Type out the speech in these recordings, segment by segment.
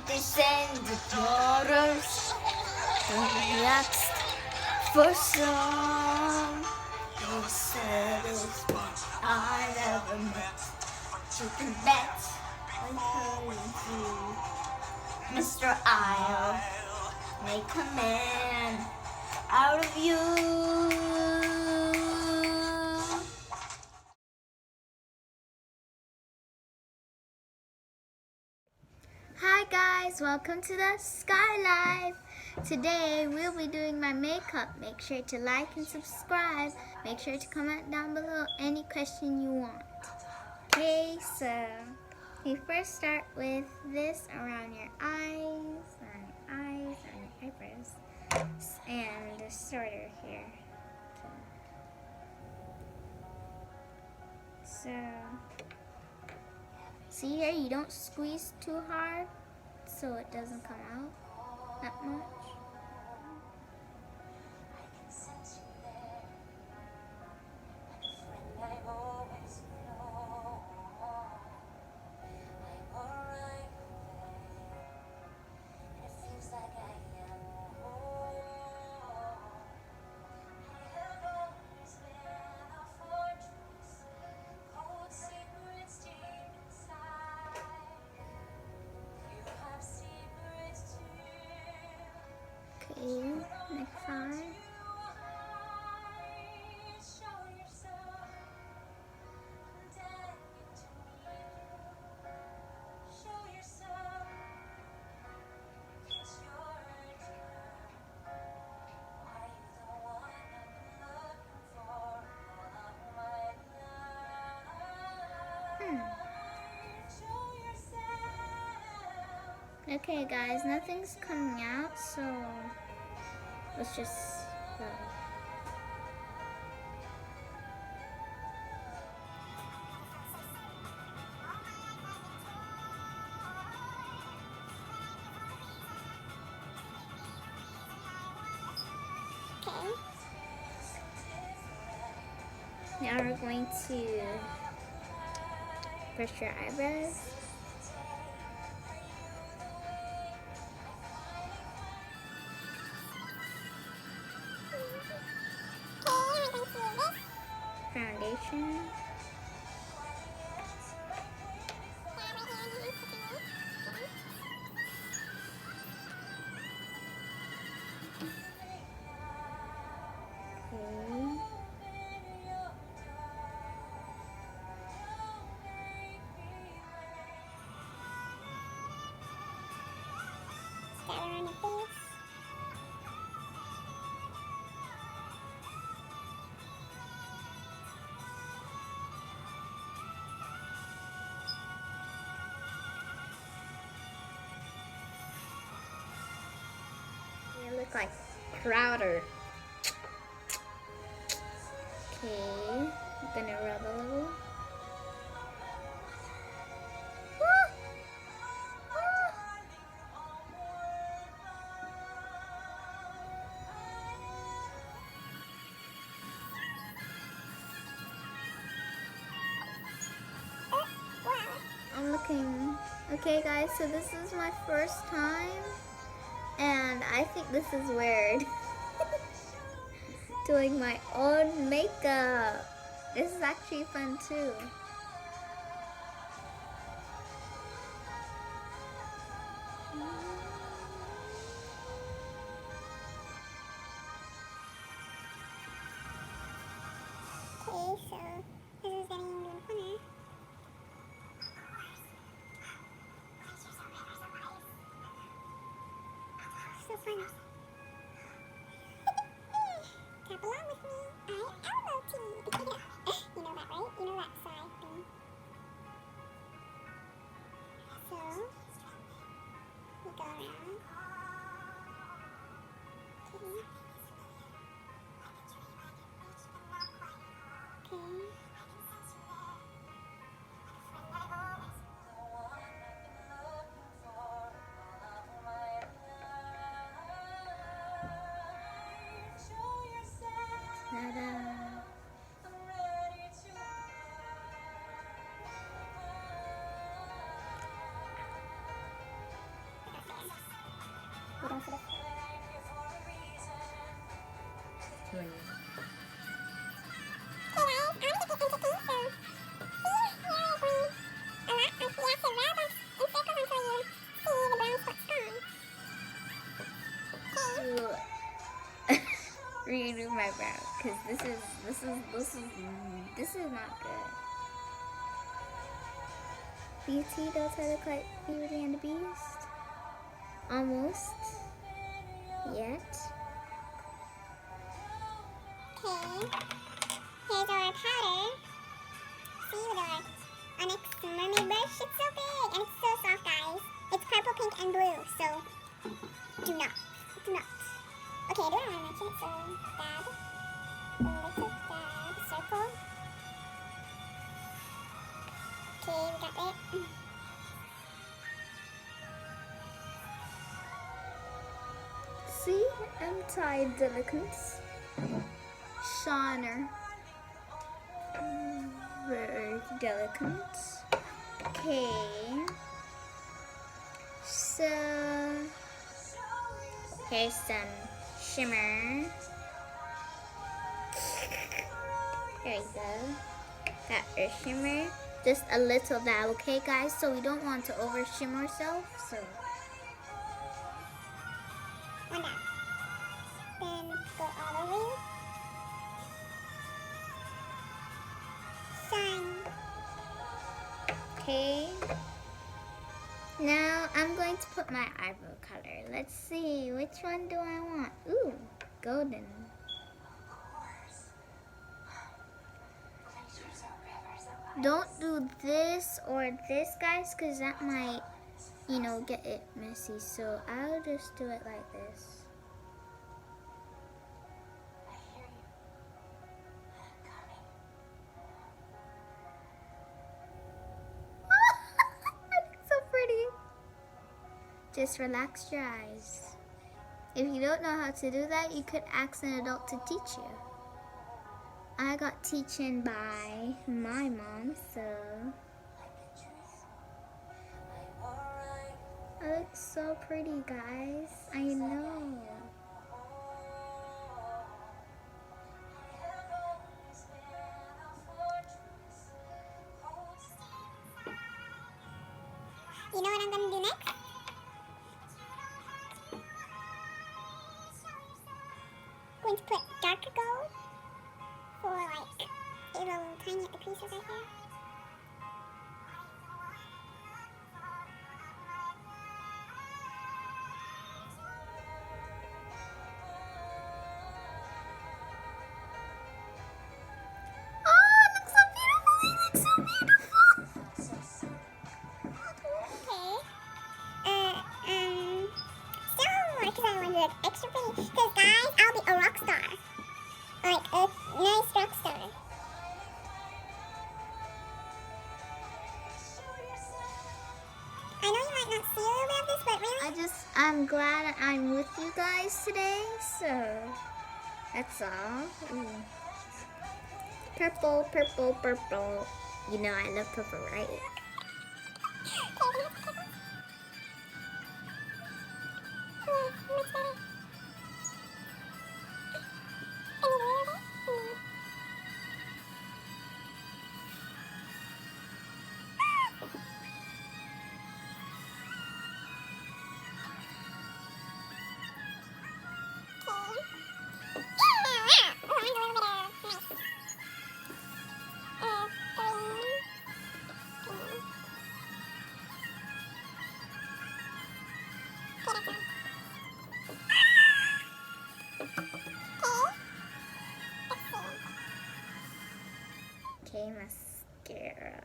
descend the daughters and next for some who settles what I never met. You can bet when coming through, Mr. I'll make a man out of you. Hi guys, welcome to the Skky Live. Today we'll be doing my makeup. Make sure to like and subscribe. Make sure to comment down below any question you want. Okay, so we first start with this around your eyes, on your eyebrows, and the sorter here. So, see here, you don't squeeze too hard so it doesn't come out that much. Okay, next eye. Okay guys, nothing's coming out, so let's just go. Okay. Now we're going to brush your eyebrows. Foundation. Scatter on your face. You look like Crowder. Okay, I'm gonna rub a little. I'm looking. Okay guys, so this is my first time and I think this is weird. Doing my own makeup. This is actually fun too. Okay, so this is getting into the corner. So fun. Tap along with me. I elbow tea. You know that, right? You know that side thing. So, we go around. Okay. Okay. Redo my brow because this is not good. Beauty, does I look like Beauty and the Beast? Almost. Yet. Okay. Here's our powder. See with our Onyx mermaid brush. It's so big and it's so soft, guys. It's purple, pink, and blue. So do not. Okay, I do want to mention it. So dab. Little dab. Circle. Okay, we got it. See, anti-delicate. Shiner. Very delicate. Okay. So here's some shimmer. There you go. Got our shimmer. Just a little dab, okay guys? So we don't want to over shimmer ourselves. So One dab. Then go all the way. Shine. okay. Now I'm going to put my eyebrow color. Let's see, which one do I want? Ooh, golden. Don't do this or this, guys, because that might, you know, get it messy. So I'll just do it like this. So pretty. Just relax your eyes. If you don't know how to do that, you could ask an adult to teach you. I got teaching by my mom, so I look so pretty, guys. I know. You know what I'm gonna do next? I'm going to put darker gold for like little tiny at the pieces right here. Oh, it looks so beautiful. It looks so beautiful. Okay. Still more because I want to look extra pretty. Because guys, I'll be a rock star. Like a nice rock star. I know you might not see a little bit of this, but really, I'm glad I'm with you guys today, so that's all. Ooh. Purple, purple, purple. You know I love purple, right? Okay, mascara.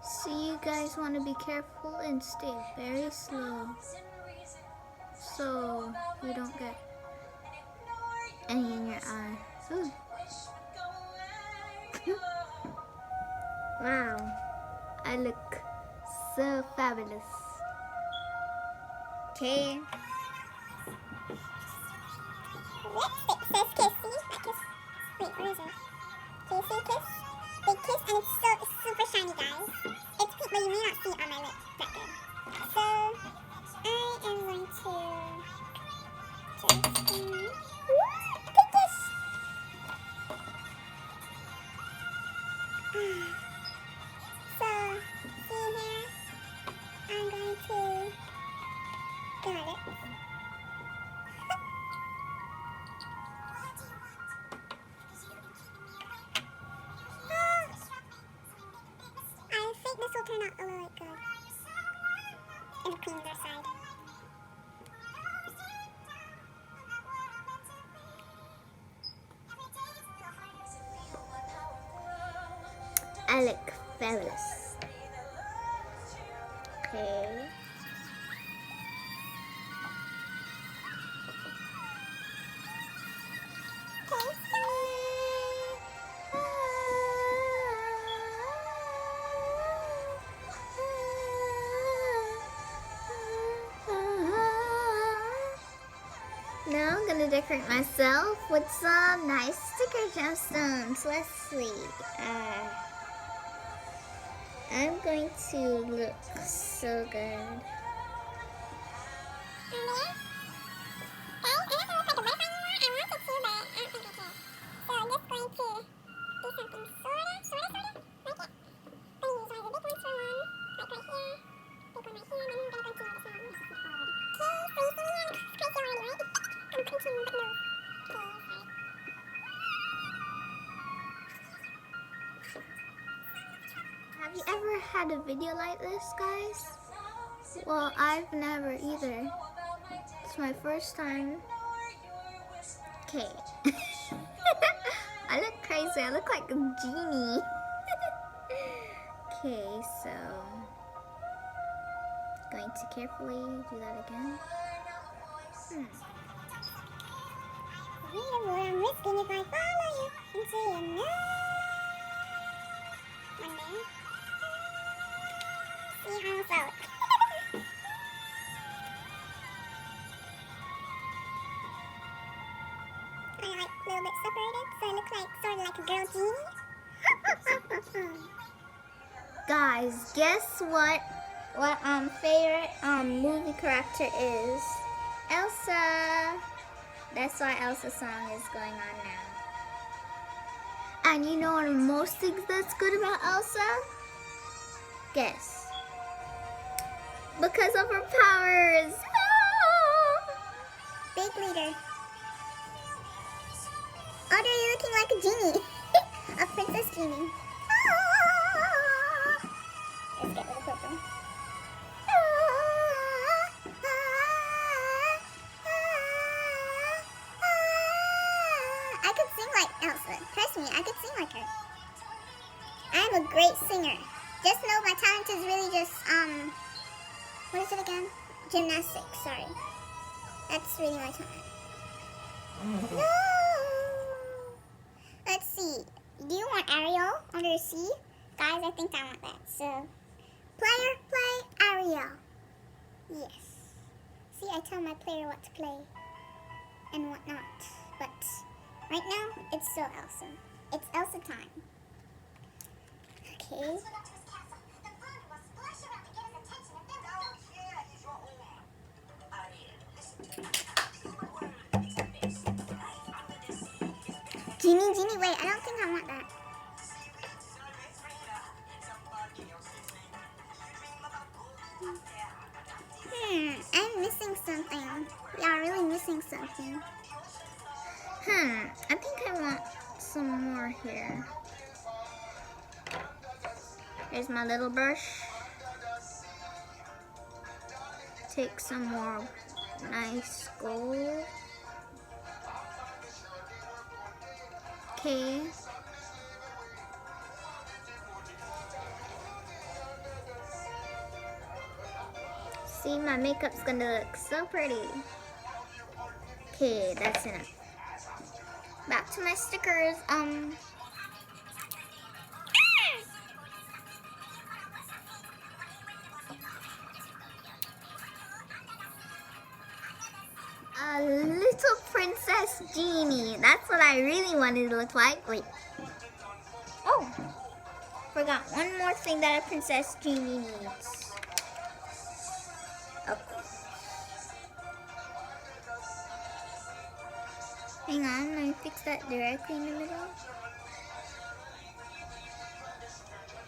So you guys want to be careful and stay very slow. So so you don't get any in your eye. Ooh. Wow, I look so fabulous. Okay. Lipstick says kiss. See? That kiss. Wait, where is it? Can you see kiss? Big kiss, and it's super shiny, guys. It's pink, but you may not see it on my lip that good. So, I am going to just pink kiss. So, see here? I'm going to do my lips. I think this will turn out a little good. And clean their side. I look fabulous. Okay. Now I'm gonna decorate myself with some nice sticker gemstones. Let's see. I'm going to look so good. Have you ever had a video like this, guys? Well, I've never either. It's my first time. Okay. I look crazy. I look like a genie. Okay, so going to carefully do that again. What I'm risking if I follow you until you know. One day. See how it's out. I like a little bit separated, so I look like sort of like a girl genie. Guys, guess what favorite movie character is? Elsa. That's why Elsa's song is going on now. And you know one of the most things that's good about Elsa? Guess. Because of her powers. Big leader. Oh, you're looking like a genie. A princess genie. Let's get rid of purple. I could sing like Elsa. Trust me, I could sing like her. I'm a great singer. Just know my talent is really just, what is it again? Gymnastics, sorry. That's really my talent. No! Let's see. Do you want Ariel under C? Guys, I think I want that. So, player, play Ariel. Yes. See, I tell my player what to play and what not. But right now, it's still Elsa. It's Elsa time. Okay. Genie, wait, I don't think I want that. I'm missing something. We are really missing something. I think I want some more here. Here's my little brush. Take some more nice gold. Okay. See, my makeup's gonna look so pretty. Okay, that's enough. Back to my stickers. A little princess genie. That's what I really wanted to look like. Wait. Oh, forgot one more thing that a princess genie needs. Okay. Hang on, let me fix that directly in the middle.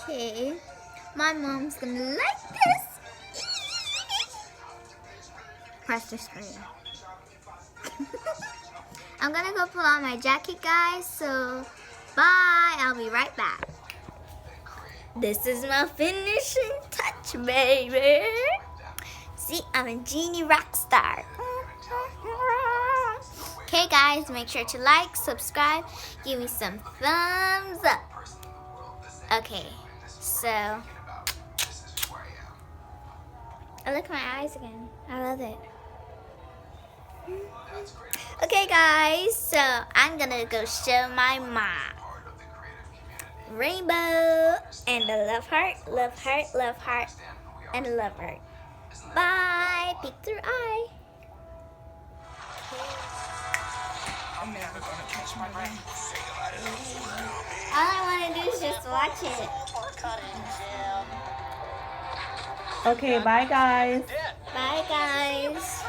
Okay. My mom's gonna like this. Press the screen. I'm gonna go put on my jacket, guys, so bye. I'll be right back. This is my finishing touch, baby. See, I'm a genie rock star. Okay, guys, make sure to like, subscribe, give me some thumbs up. Okay, so I look at my eyes again. I love it. Okay, guys, so I'm gonna go show my mom. Rainbow and a love heart, love heart, love heart, and a love heart. Bye. Peek through eye. I'm never gonna catch my breath. All I want to do is just watch it. Okay, bye guys. Bye, guys.